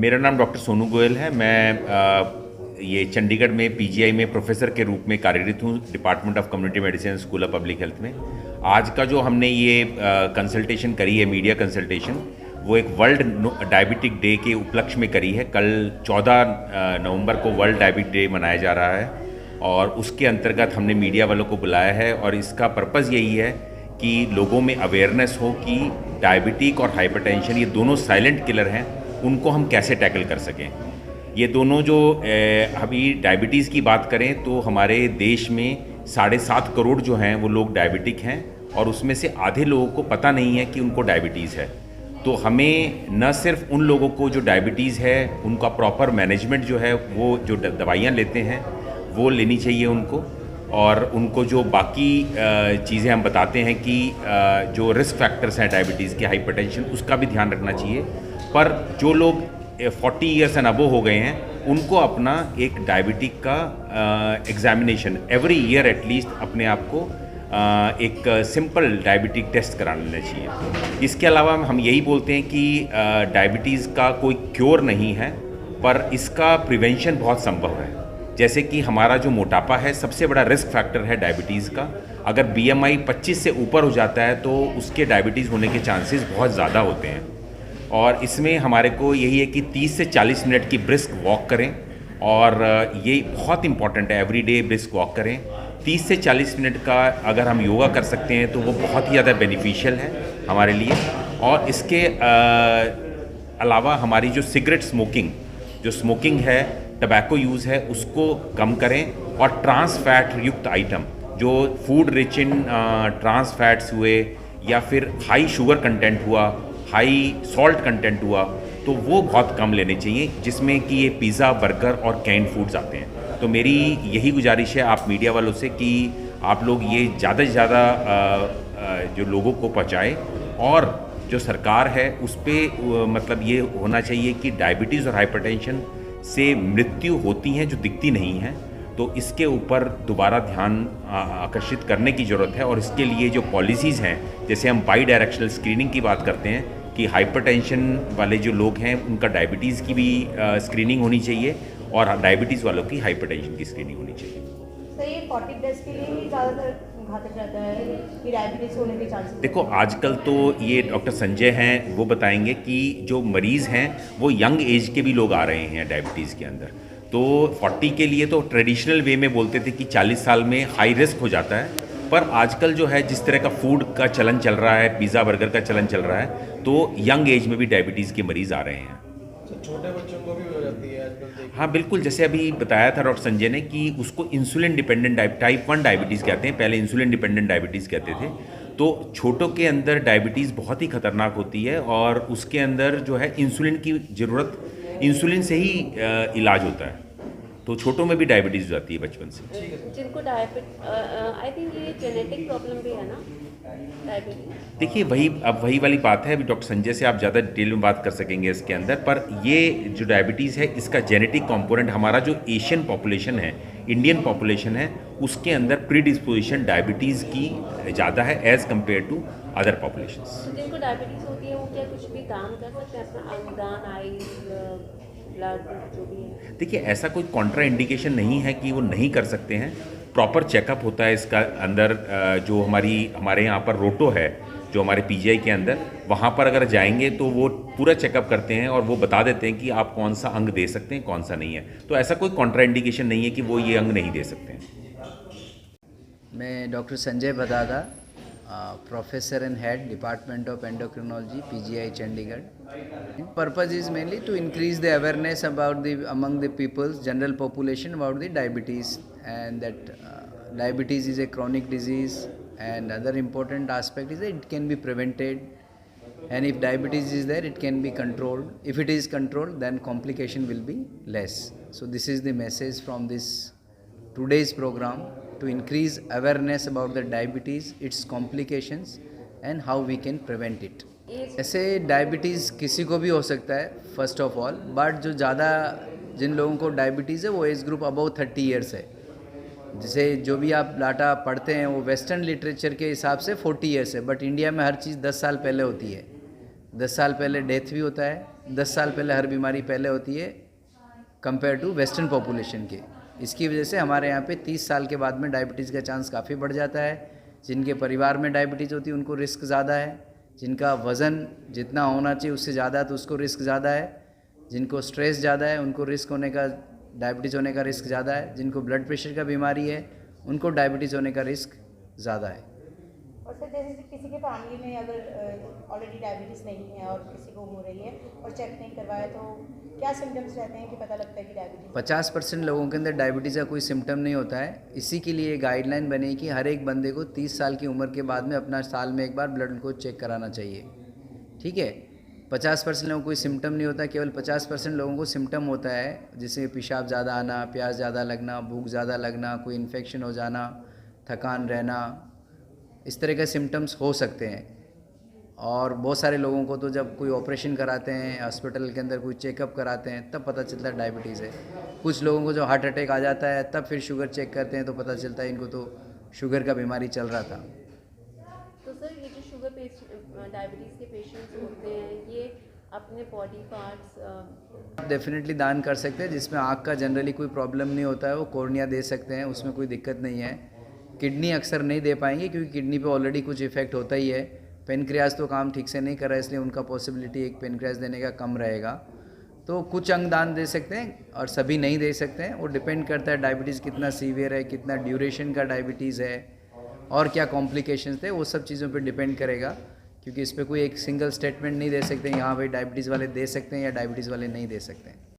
मेरा नाम डॉक्टर सोनू गोयल है। मैं ये चंडीगढ़ में पीजीआई में प्रोफेसर के रूप में कार्यरत हूँ, department of community medicine, school of public health में। आज का जो हमने ये कंसल्टेशन करी है, मीडिया कंसल्टेशन, वो एक वर्ल्ड डायबिटिक डे के उपलक्ष्य में करी है। कल 14 नवंबर को वर्ल्ड डायबिटिक डे मनाया जा रहा है और उसके अंतर्गत हमने मीडिया वालों को बुलाया है और इसका पर्पज़ यही है कि लोगों में अवेयरनेस हो कि डायबिटिक और हाइपरटेंशन ये दोनों साइलेंट किलर हैं, उनको हम कैसे टैकल कर सकें। ये दोनों जो अभी डायबिटीज़ की बात करें तो हमारे देश में 7.5 करोड़ जो हैं वो लोग डायबिटिक हैं और उसमें से आधे लोगों को पता नहीं है कि उनको डायबिटीज़ है। तो हमें न सिर्फ उन लोगों को जो डायबिटीज़ है उनका प्रॉपर मैनेजमेंट जो है, वो जो दवाइयाँ लेते हैं वो लेनी चाहिए उनको, और उनको जो बाकी चीज़ें हम बताते हैं कि जो रिस्क फैक्टर्स हैं डायबिटीज़ के, हाइपरटेंशन, उसका भी ध्यान रखना चाहिए। पर जो लोग 40 ईयर्स एंड अबव हो गए हैं उनको अपना एक डायबिटिक का एग्जामिनेशन एवरी ईयर एटलीस्ट अपने आप को एक सिंपल डायबिटिक टेस्ट करा लेना चाहिए। इसके अलावा हम यही बोलते हैं कि डायबिटीज़ का कोई क्योर नहीं है, पर इसका प्रिवेंशन बहुत संभव है। जैसे कि हमारा जो मोटापा है सबसे बड़ा रिस्क फैक्टर है डायबिटीज़ का। अगर बीएमआई 25 से ऊपर हो जाता है तो उसके डायबिटीज़ होने के चांसेस बहुत ज़्यादा होते हैं। और इसमें हमारे को यही है कि 30 से 40 मिनट की ब्रिस्क वॉक करें, और ये बहुत इंपॉर्टेंट है, एवरीडे ब्रिस्क वॉक करें। 30 से 40 मिनट का अगर हम योगा कर सकते हैं तो वो बहुत ही ज़्यादा बेनिफिशियल है हमारे लिए। और इसके अलावा हमारी जो सिगरेट स्मोकिंग है, टबैको यूज़ है, उसको कम करें। और ट्रांस फैट युक्त आइटम, जो food rich in trans fats हुए या फिर हाई शुगर कंटेंट हुआ, हाई सॉल्ट कंटेंट हुआ, तो वो बहुत कम लेने चाहिए, जिसमें कि ये पिज़्ज़ा, बर्गर और कैंड फूड्स आते हैं। तो मेरी यही गुजारिश है आप मीडिया वालों से कि आप लोग ये ज़्यादा से ज़्यादा जो लोगों को पहुँचाएँ, और जो सरकार है उस पर मतलब ये होना चाहिए कि डायबिटीज़ और हाइपरटेंशन से मृत्यु होती हैं जो दिखती नहीं हैं, तो इसके ऊपर दोबारा ध्यान आकर्षित करने की ज़रूरत है। और इसके लिए जो पॉलिसीज़ हैं, जैसे हम बाई डायरेक्शनल स्क्रीनिंग की बात करते हैं कि हाइपरटेंशन वाले जो लोग हैं उनका डायबिटीज़ की भी स्क्रीनिंग होनी चाहिए और डायबिटीज़ वालों की हाइपरटेंशन की स्क्रीनिंग होनी चाहिए। सर, ये 40 प्लस के लिए ही ज़्यादातर घातक रहता है कि डायबिटीज़ होने के चांसेस? देखो, आजकल तो ये डॉक्टर संजय हैं, वो बताएंगे कि जो मरीज़ हैं वो यंग एज के भी लोग आ रहे हैं डायबिटीज़ के अंदर। तो 40 के लिए तो ट्रेडिशनल वे में बोलते थे कि 40 साल में हाई रिस्क हो जाता है, पर आजकल जो है जिस तरह का फूड का चलन चल रहा है, पिज़्ज़ा बर्गर का चलन चल रहा है, तो यंग एज में भी डायबिटीज़ के मरीज़ आ रहे हैं। छोटे बच्चों को भी हो जाती है आजकल, देखिए। हाँ बिल्कुल, जैसे अभी बताया था डॉक्टर संजय ने कि उसको इंसुलिन डिपेंडेंट टाइप 1 डायबिटीज़ कहते हैं, पहले इंसुलिन डिपेंडेंट डायबिटीज़ कहते थे। तो छोटों के अंदर डायबिटीज़ बहुत ही खतरनाक होती है और उसके अंदर जो है इंसुलिन की ज़रूरत, इंसुलिन से ही इलाज होता है। तो छोटों में भी डायबिटीज़ हो जाती है बचपन से। जिनको आई थिंक ये जेनेटिक प्रॉब्लम भी है ना, डायबिटीज। देखिए, वही वाली बात है। अभी डॉक्टर संजय से आप ज़्यादा डिटेल में बात कर सकेंगे इसके अंदर, पर ये जो डायबिटीज़ है इसका जेनेटिक कंपोनेंट, हमारा जो एशियन पॉपुलेशन है, इंडियन पॉपुलेशन है, उसके अंदर प्रीडिस्पोजिशन डायबिटीज़ की ज़्यादा है as compare to other populations. तो जिनको डायबिटीज होती है वो क्या कुछ भी दान कर सकते हैं, अपना अंगदान, आईज, ब्लड, जो भी है? देखिए, ऐसा कोई कॉन्ट्रा इंडिकेशन नहीं है कि वो नहीं कर सकते हैं। प्रॉपर चेकअप होता है इसका अंदर। जो हमारे यहाँ पर रोटो है, जो हमारे पीजीआई के अंदर, वहाँ पर अगर जाएंगे तो वो पूरा चेकअप करते हैं और वो बता देते हैं कि आप कौन सा अंग दे सकते हैं, कौन सा नहीं है। तो ऐसा कोई कॉन्ट्रा इंडिकेशन नहीं है कि वो ये अंग नहीं दे सकते हैं। मैं doctor Sanjay Badada, professor and head department of endocrinology, PGI Chandigarh. Purpose is mainly to increase the awareness about among the people's general population about the diabetes, and that diabetes is a chronic disease, and other important aspect is that it can be prevented, and if diabetes is there it can be controlled. If it is controlled then complication will be less. So this is the message from this today's program, to increase awareness about the diabetes, its complications and how we can prevent it. ऐसे diabetes किसी को भी हो सकता है first of all, but जो ज़्यादा जिन लोगों को डायबिटीज़ है वो एज ग्रुप अबव 30 ईयर्स है. जैसे जो भी आप डाटा पढ़ते हैं वो वेस्टर्न लिटरेचर के हिसाब से 40 ईयर्स है, बट इंडिया में हर चीज़ 10 साल पहले होती है. 10 साल पहले डेथ भी होता है 10 साल पहले हर बीमारी पहले होती है कंपेयर टू वेस्टर्न पॉपुलेशन के। इसकी वजह से हमारे यहाँ पे 30 साल के बाद में डायबिटीज़ का चांस काफ़ी बढ़ जाता है। जिनके परिवार में डायबिटीज़ होती है उनको रिस्क ज़्यादा है, जिनका वज़न जितना होना चाहिए उससे ज़्यादा है तो उसको रिस्क ज़्यादा है, जिनको स्ट्रेस ज़्यादा है उनको रिस्क होने का, डायबिटीज़ होने का रिस्क ज़्यादा है, जिनको ब्लड प्रेशर का बीमारी है उनको डायबिटीज़ होने का रिस्क ज़्यादा है। और सर जैसे किसी के फैमिली में अगर ऑलरेडी डायबिटीज़ नहीं है और किसी को हो रही है और चेक नहीं करवाया तो क्या सिम्टम्स रहते हैं कि पता लगता है कि डायबिटीज़? 50% लोगों के अंदर डायबिटीज़ का कोई सिम्टम नहीं होता है। इसी के लिए गाइडलाइन बनी कि हर एक बंदे को 30 साल की उम्र के बाद में अपना साल में एक बार ब्लड ग्लूकोज चेक कराना चाहिए। ठीक है, 50% लोगों को कोई सिम्टम नहीं होता, केवल 50% लोगों को सिम्टम होता है, जैसे पेशाब ज़्यादा आना, प्यास ज़्यादा लगना, भूख ज़्यादा लगना, कोई इन्फेक्शन हो जाना, थकान रहना, इस तरह के सिम्टम्स हो सकते हैं। और बहुत सारे लोगों को तो जब कोई ऑपरेशन कराते हैं, हॉस्पिटल के अंदर कोई चेकअप कराते हैं, तब पता चलता है डायबिटीज़ है। कुछ लोगों को जो हार्ट अटैक आ जाता है तब फिर शुगर चेक करते हैं तो पता चलता है इनको तो शुगर का बीमारी चल रहा था। तो सर ये जो शुगर डायबिटीज़ के पेशेंट्स होते हैं ये अपने बॉडी पार्ट्स आप डेफिनेटली दान कर सकते हैं। जिसमें आँख का जनरली कोई प्रॉब्लम नहीं होता है वो कॉर्निया दे सकते हैं, उसमें कोई दिक्कत नहीं है। किडनी अक्सर नहीं दे पाएंगे क्योंकि किडनी पे ऑलरेडी कुछ इफेक्ट होता ही है। पेनक्रियाज तो काम ठीक से नहीं कर रहा है इसलिए उनका पॉसिबिलिटी एक पेनक्रियाज देने का कम रहेगा। तो कुछ अंग दान दे सकते हैं और सभी नहीं दे सकते हैं। वो डिपेंड करता है डायबिटीज़ कितना सीवियर है, कितना ड्यूरेशन का डायबिटीज़ है और क्या कॉम्प्लिकेशंस थे, वो सब चीज़ों पे डिपेंड करेगा। क्योंकि इस पर कोई एक सिंगल स्टेटमेंट नहीं दे सकते यहाँ भाई डायबिटीज़ वाले दे सकते हैं या डायबिटीज़ वाले नहीं दे सकते हैं।